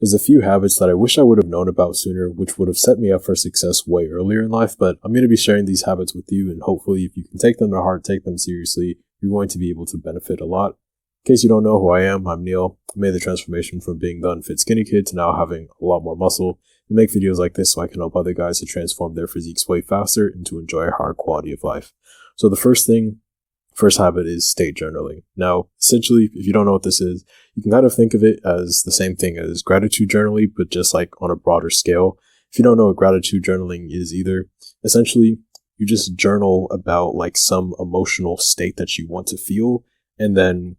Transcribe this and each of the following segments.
There's a few habits that I wish I would have known about sooner, which would have set me up for success way earlier in life, but I'm going to be sharing these habits with you, and hopefully if you can take them to heart, take them seriously, you're going to be able to benefit a lot. In case you don't know who I am, I'm Neal. I made the transformation from being the unfit skinny kid to now having a lot more muscle. I make videos like this so I can help other guys to transform their physiques way faster and to enjoy a higher quality of life. So the first habit is state journaling. Now, essentially, if you don't know what this is, you can kind of think of it as the same thing as gratitude journaling, but just like on a broader scale. If you don't know what gratitude journaling is either, essentially, you just journal about like some emotional state that you want to feel. And then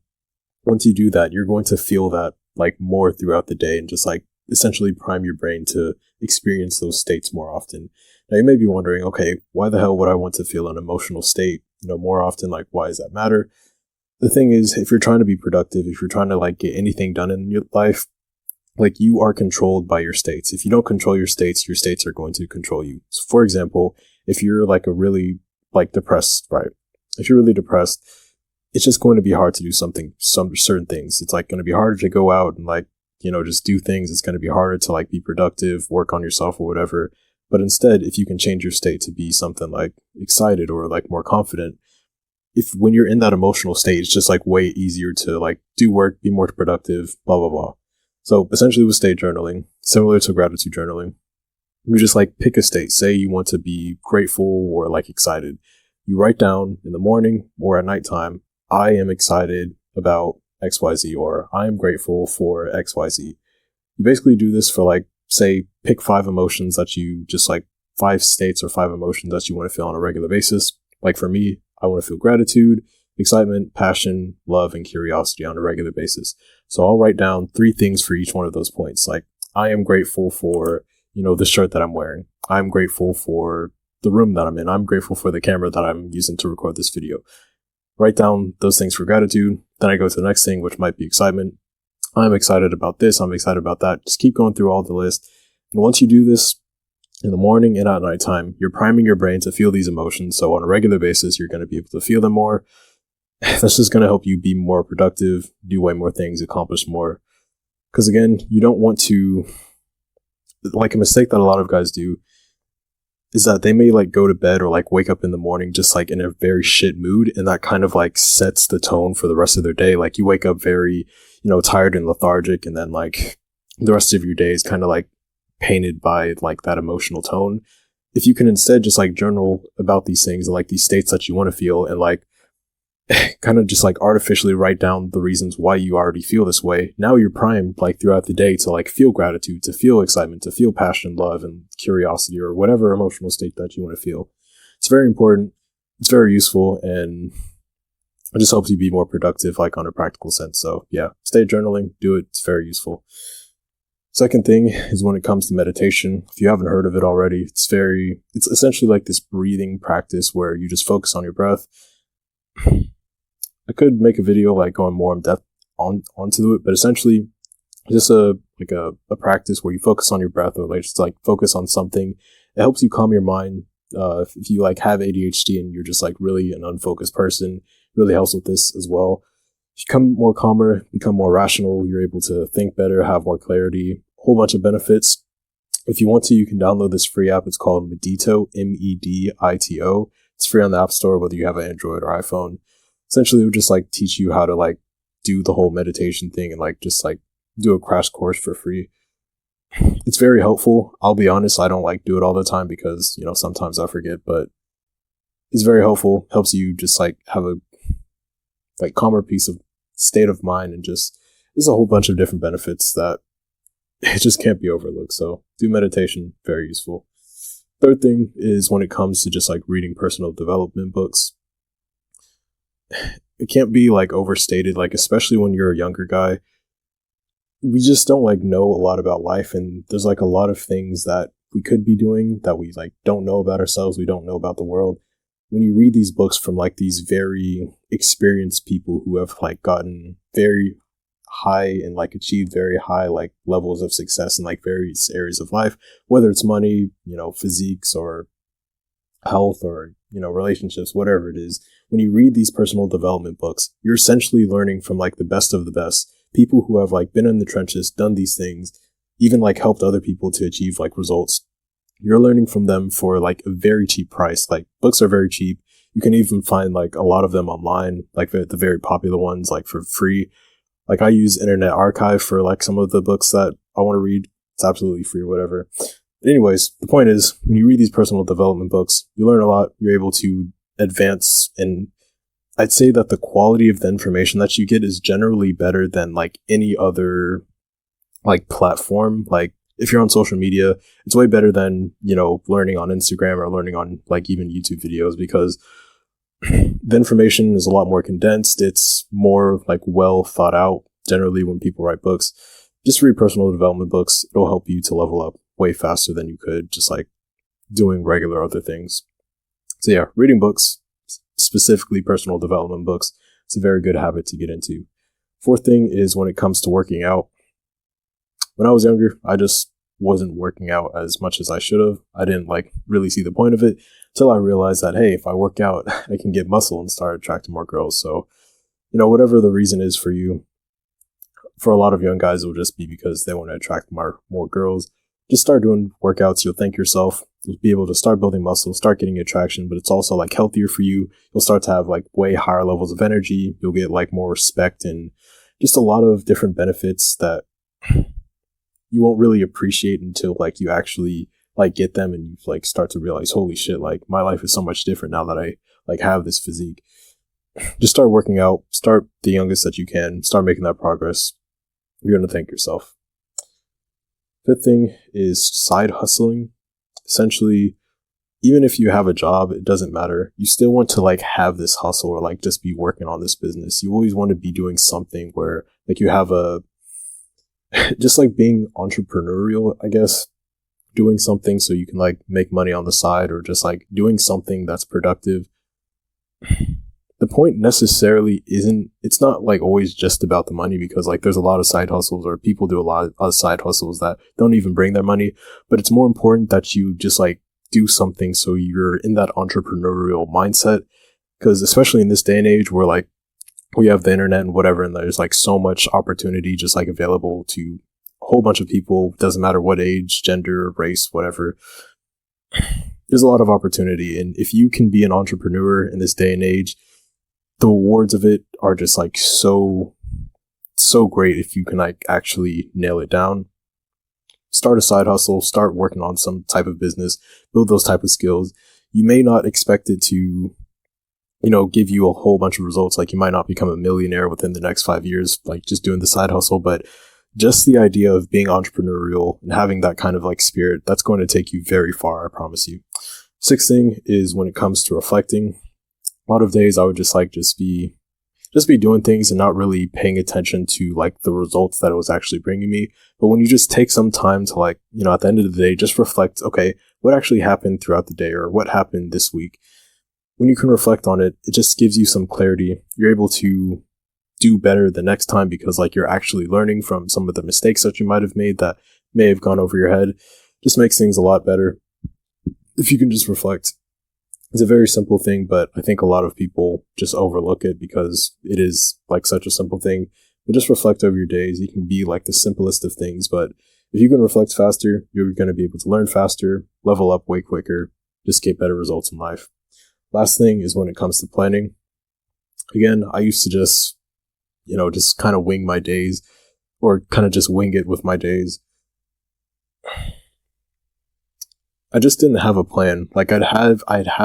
once you do that, you're going to feel that like more throughout the day and just like essentially prime your brain to experience those states more often. Now you may be wondering, okay, why the hell would I want to feel an emotional state, more often? Like, why does that matter? The thing is, if you're trying to be productive, if you're trying to like get anything done in your life, like you are controlled by your states. If you don't control your states are going to control you. So for example, if you're like a really like depressed, right? If you're really depressed, it's just going to be hard to do some certain things. It's like going to be harder to go out and like, just do things. It's going to be harder to like be productive, work on yourself or whatever. But instead, if you can change your state to be something like excited or like more confident, when you're in that emotional state, it's just like way easier to like do work, be more productive, blah, blah, blah. So essentially with state journaling, similar to gratitude journaling, you just like pick a state. Say you want to be grateful or like excited. You write down in the morning or at nighttime, I am excited about XYZ, or I am grateful for XYZ. You basically do this for like, say, pick 5 emotions that you just like 5 states or 5 emotions that you want to feel on a regular basis. Like for me, I want to feel gratitude, excitement, passion, love, and curiosity on a regular basis. So I'll write down 3 things for each one of those points. Like I am grateful for, the shirt that I'm wearing. I'm grateful for the room that I'm in. I'm grateful for the camera that I'm using to record this video. Write down those things for gratitude. Then I go to the next thing, which might be excitement. I'm excited about this. I'm excited about that. Just keep going through all the list. And once you do this in the morning and at nighttime, you're priming your brain to feel these emotions. So on a regular basis, you're going to be able to feel them more. That's just going to help you be more productive, do way more things, accomplish more. Because again, you don't want to, like a mistake that a lot of guys do is that they may like go to bed or like wake up in the morning just like in a very shit mood, and that kind of like sets the tone for the rest of their day. Like you wake up very, tired and lethargic, and then like the rest of your day is kind of like painted by like that emotional tone. If you can instead just like journal about these things, like these states that you want to feel, and like kind of just like artificially write down the reasons why you already feel this way, now you're primed like throughout the day to like feel gratitude, to feel excitement, to feel passion, love, and curiosity, or whatever emotional state that you want to feel. It's very important. It's very useful, and it just helps you be more productive, like on a practical sense. So yeah, stay journaling, do it. It's very useful. Second thing is when it comes to meditation. If you haven't heard of it already, it's essentially like this breathing practice where you just focus on your breath. I could make a video like going more in depth onto it, but essentially just a practice where you focus on your breath, or like just like focus on something. It helps you calm your mind. If you like have ADHD and you're just like really an unfocused person, it really helps with this as well. You become more calmer, become more rational. You're able to think better, have more clarity, a whole bunch of benefits. If you want to, you can download this free app. It's called Medito, Medito. It's free on the App Store, whether you have an Android or iPhone. Essentially, it would just like teach you how to like do the whole meditation thing and like just like do a crash course for free. It's very helpful. I'll be honest, I don't like do it all the time because, sometimes I forget, but it's very helpful. Helps you just like have a like calmer piece of state of mind, and just there's a whole bunch of different benefits that it just can't be overlooked. So do meditation, very useful. Third thing is when it comes to just like reading personal development books. It can't be like overstated, like especially when you're a younger guy. We just don't like know a lot about life, and there's like a lot of things that we could be doing that we like don't know about ourselves, we don't know about the world. When you read these books from like these very experienced people who have like gotten very high and like achieved very high like levels of success in like various areas of life, whether it's money, physiques or health or, relationships, whatever it is. When you read these personal development books, you're essentially learning from like the best of the best, people who have like been in the trenches, done these things, even like helped other people to achieve like results. You're learning from them for like a very cheap price. Like books are very cheap. You can even find like a lot of them online, like the very popular ones, like for free. Like I use Internet Archive for like some of the books that I want to read. It's absolutely free or whatever. But anyways, the point is when you read these personal development books, you learn a lot. You're able to advance, and I'd say that the quality of the information that you get is generally better than like any other like platform. Like if you're on social media, it's way better than, learning on Instagram or learning on like even YouTube videos, because the information is a lot more condensed. It's more like well thought out. Generally, when people write books, just read personal development books. It'll help you to level up way faster than you could just like doing regular other things. So yeah, reading books, specifically personal development books, it's a very good habit to get into. Fourth thing is when it comes to working out. When I was younger, I just wasn't working out as much as I should have. I didn't like really see the point of it until I realized that, hey, if I work out, I can get muscle and start attracting more girls. So, whatever the reason is for you, for a lot of young guys, it will just be because they want to attract more girls. Just start doing workouts. You'll thank yourself. You'll be able to start building muscle, start getting attraction, but it's also like healthier for you. You'll start to have like way higher levels of energy. You'll get like more respect and just a lot of different benefits that you won't really appreciate until like you actually like get them and you like start to realize, holy shit, like my life is so much different now that I like have this physique. Just start working out, start the youngest that you can, start making that progress. You're going to thank yourself. Fifth thing is side hustling. Essentially, even if you have a job, it doesn't matter. You still want to like have this hustle or like just be working on this business. You always want to be doing something where like you have just like being entrepreneurial, I guess, doing something so you can like make money on the side, or just like doing something that's productive. The point necessarily it's not like always just about the money, because like there's a lot of side hustles, or people do a lot of side hustles that don't even bring their money, but it's more important that you just like do something so you're in that entrepreneurial mindset. Because especially in this day and age where like we have the internet and whatever, and there's like so much opportunity just like available to a whole bunch of people, doesn't matter what age, gender, race, whatever. There's a lot of opportunity, and if you can be an entrepreneur in this day and age, the rewards of it are just like so great if you can like actually nail it down. Start a side hustle, start working on some type of business, build those type of skills. You may not expect it to give you a whole bunch of results. Like you might not become a millionaire within the next 5 years, like just doing the side hustle, but just the idea of being entrepreneurial and having that kind of like spirit, that's going to take you very far, I promise you. Sixth thing is when it comes to reflecting. A lot of days I would just be doing things and not really paying attention to like the results that it was actually bringing me. But when you just take some time to like, at the end of the day, just reflect, okay, what actually happened throughout the day, or what happened this week? When you can reflect on it, it just gives you some clarity. You're able to do better the next time, because like you're actually learning from some of the mistakes that you might have made that may have gone over your head. Just makes things a lot better if you can just reflect. It's a very simple thing, but I think a lot of people just overlook it because it is like such a simple thing. But just reflect over your days. You can be like the simplest of things, but if you can reflect faster, you're going to be able to learn faster, level up way quicker, just get better results in life. Last thing is when it comes to planning. Again, I used to just kind of wing my days, or kind of just wing it with my days. I just didn't have a plan. Like I'd have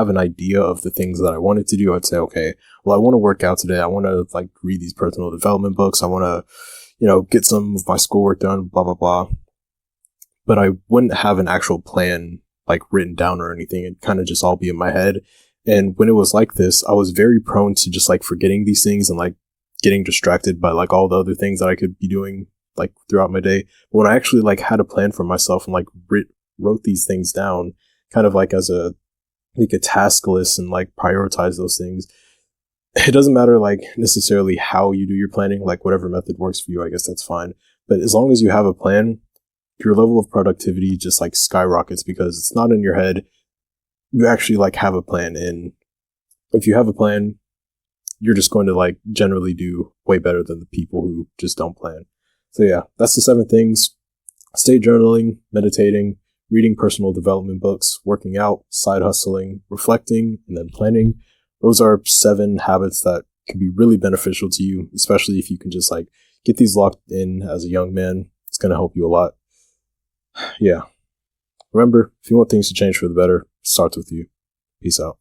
an idea of the things that I wanted to do. I'd say, okay, well, I want to work out today. I want to like read these personal development books. I want to, get some of my schoolwork done, blah, blah, blah. But I wouldn't have an actual plan like written down or anything. It'd kind of just all be in my head. And when it was like this, I was very prone to just like forgetting these things and like getting distracted by like all the other things that I could be doing like throughout my day. But when I actually like had a plan for myself and like wrote these things down kind of like as a task list and like prioritize those things, it doesn't matter like necessarily how you do your planning, like whatever method works for you, I guess that's fine. But as long as you have a plan, your level of productivity just like skyrockets, because it's not in your head. You actually like have a plan, and if you have a plan, you're just going to like generally do way better than the people who just don't plan. So yeah, that's the 7 things. Estate journaling, meditating, reading personal development books, working out, side hustling, reflecting, and then planning. Those are 7 habits that can be really beneficial to you, especially if you can just like get these locked in as a young man. It's going to help you a lot. Yeah. Remember, if you want things to change for the better, it starts with you. Peace out.